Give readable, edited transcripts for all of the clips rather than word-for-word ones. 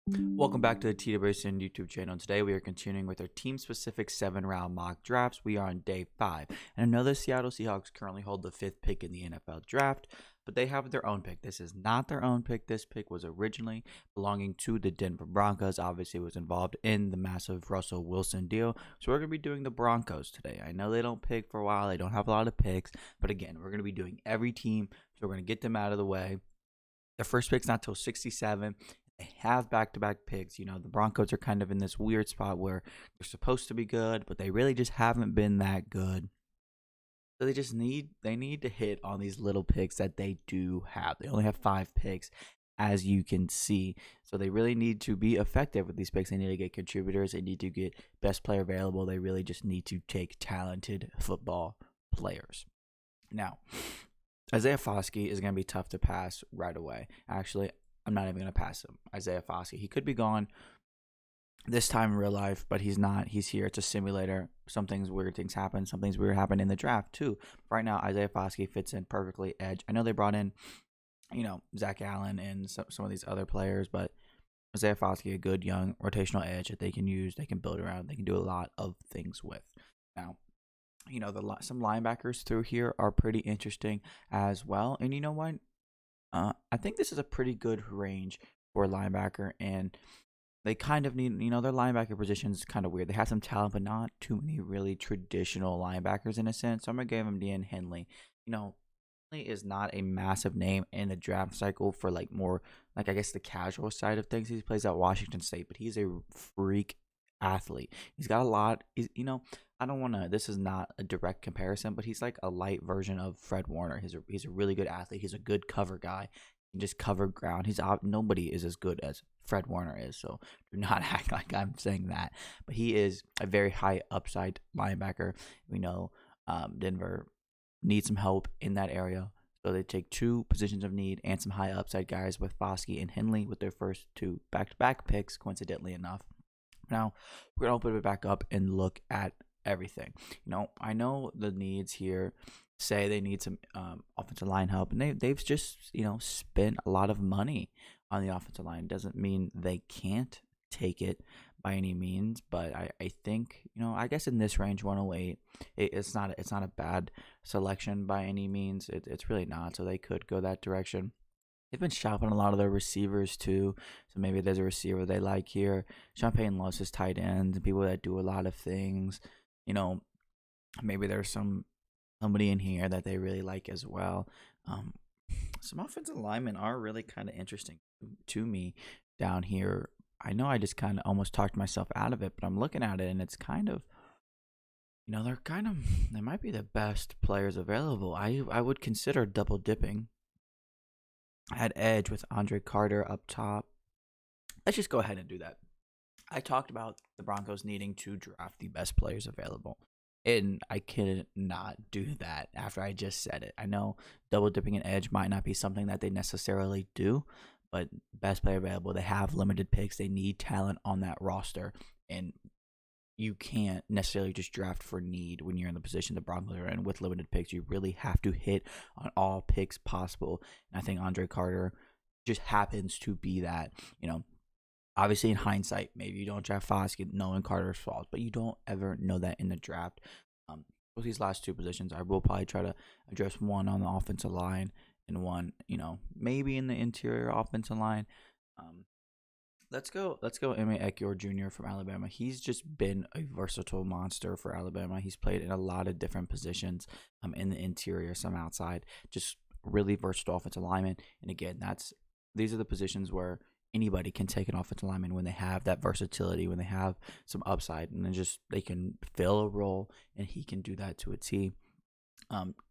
Welcome back to the TWSN YouTube channel. Today we are continuing with our team-specific 7-round mock drafts. We are on day 5. And I know the Seattle Seahawks currently hold the 5th pick in the NFL draft, but they have their own pick. This is not their own pick. This pick was originally belonging to the Denver Broncos. Obviously, it was involved in the massive Russell Wilson deal. So we're going to be doing the Broncos today. I know they don't pick for a while. They don't have a lot of picks. But again, we're going to be doing every team. So we're going to get them out of the way. Their first pick's not till 67. They have back-to-back picks. You know, the Broncos are kind of in this weird spot where they're supposed to be good, but they really just haven't been that good. So they need to hit on these little picks that they do have. They only have 5 picks, as you can see. So they really need to be effective with these picks. They need to get contributors. They need to get best player available. They really just need to take talented football players. Now, Isaiah Foskey is going to be tough to pass right away. Actually, I'm not even going to pass him. Isaiah Foskey. He could be gone this time in real life, but he's not. He's here. It's a simulator. Weird things happen. Some things weird happen in the draft, too. Right now, Isaiah Foskey fits in perfectly edge. I know they brought in, Zach Allen and some of these other players, but Isaiah Foskey, a good young rotational edge that they can use, they can build around, they can do a lot of things with. Now, some linebackers through here are pretty interesting as well. And you know what? I think this is a pretty good range for a linebacker, and they kind of need, their linebacker position is kind of weird. They have some talent, but not too many really traditional linebackers in a sense. So I'm going to give them Dan Henley. Henley is not a massive name in the draft cycle for more, I guess, the casual side of things. He plays at Washington State, but he's a freak athlete. He's got a lot. I don't want to. This is not a direct comparison, but he's like a light version of Fred Warner. He's a really good athlete. He's a good cover guy. He can just cover ground. Nobody is as good as Fred Warner is. So do not act like I'm saying that. But he is a very high upside linebacker. We know Denver needs some help in that area. So they take 2 positions of need and some high upside guys with Foskey and Henley with their first 2 back-to-back picks, coincidentally enough. Now, we're going to open it back up and look at everything. I know the needs here say they need some offensive line help, and they've just, spent a lot of money on the offensive line. Doesn't mean they can't take it by any means, but I think, I guess in this range, 108, it's not a bad selection by any means. It's really not, so they could go that direction. They've been shopping a lot of their receivers too, so maybe there's a receiver they like here. Champagne loves his tight ends and people that do a lot of things. Maybe there's somebody in here that they really like as well. Some offensive linemen are really kind of interesting to me down here. I know I just kind of almost talked myself out of it, but I'm looking at it and it's kind of, they might be the best players available. I would consider double dipping at edge with Andre Carter up top. Let's just go ahead and do that. I talked about the Broncos needing to draft the best players available, and I cannot do that after I just said it. I know double dipping an edge might not be something that they necessarily do, but best player available, they have limited picks. They need talent on that roster, and you can't necessarily just draft for need when you're in the position the Broncos are in with limited picks. You really have to hit on all picks possible. And I think Andre Carter just happens to be that. Obviously in hindsight, maybe you don't draft Foskey knowing Carter's fault, but you don't ever know that in the draft. With these last 2 positions, I will probably try to address one on the offensive line and one, maybe in the interior offensive line. Let's go Emmy Ekiyor Jr. from Alabama. He's just been a versatile monster for Alabama. He's played in a lot of different positions, in the interior, some outside, just really versatile offensive lineman. And again, these are the positions where anybody can take an offensive lineman when they have that versatility, when they have some upside, and then they can fill a role, and he can do that to a T.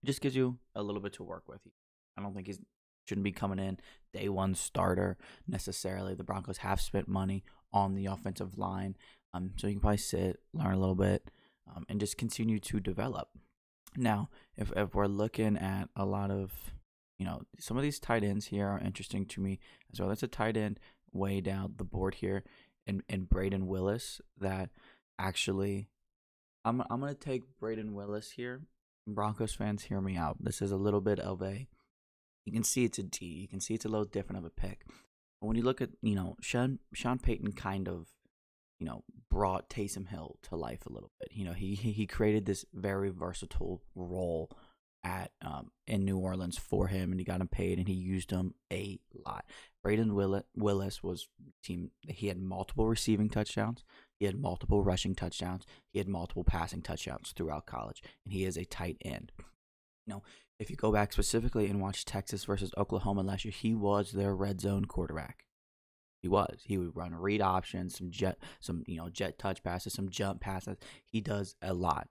Just gives you a little bit to work with. I don't think shouldn't be coming in day one starter necessarily. The Broncos have spent money on the offensive line, so you can probably sit, learn a little bit, and just continue to develop. Now, if we're looking at a lot of, some of these tight ends here are interesting to me as well. That's a tight end way down the board here, and Braden Willis. That actually, I'm gonna take Braden Willis here. Broncos fans, hear me out. This is a little bit of a. You can see it's a D. You can see it's a little different of a pick. When you look at, Sean Payton kind of, brought Taysom Hill to life a little bit. He created this very versatile role at in New Orleans for him, and he got him paid, and he used him a lot. Braden Willis was team. He had multiple receiving touchdowns. He had multiple rushing touchdowns. He had multiple passing touchdowns throughout college, and he is a tight end. You know, if you go back specifically and watch Texas versus Oklahoma last year, he was their red zone quarterback. He was. He would run read options, jet touch passes, some jump passes. He does a lot.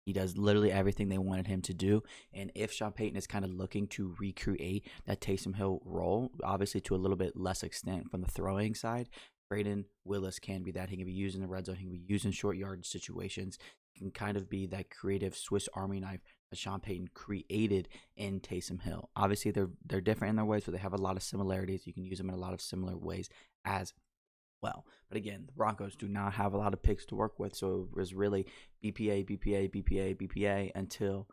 He does literally everything they wanted him to do. And if Sean Payton is kind of looking to recreate that Taysom Hill role, obviously to a little bit less extent from the throwing side, Braden Willis can be that. He can be used in the red zone. He can be used in short yardage situations. He can kind of be that creative Swiss Army knife that Sean Payton created in Taysom Hill. Obviously, they're different in their ways, but they have a lot of similarities. You can use them in a lot of similar ways as well. But again, the Broncos do not have a lot of picks to work with, so it was really BPA, BPA, BPA, BPA until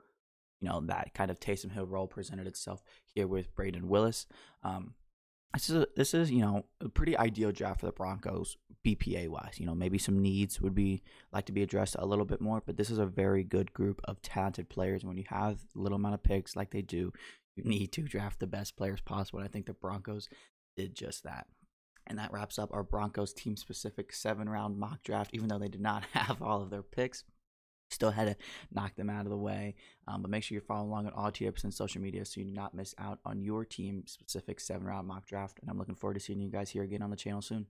that kind of Taysom Hill role presented itself here with Braden Willis. This is a pretty ideal draft for the Broncos BPA wise. Maybe some needs would be like to be addressed a little bit more, but this is a very good group of talented players. When you have a little amount of picks like they do, you need to draft the best players possible. And I think the Broncos did just that. And that wraps up our Broncos team-specific 7-round mock draft. Even though they did not have all of their picks, still had to knock them out of the way. But make sure you're following along on all TWSN social media so you do not miss out on your team-specific 7-round mock draft. And I'm looking forward to seeing you guys here again on the channel soon.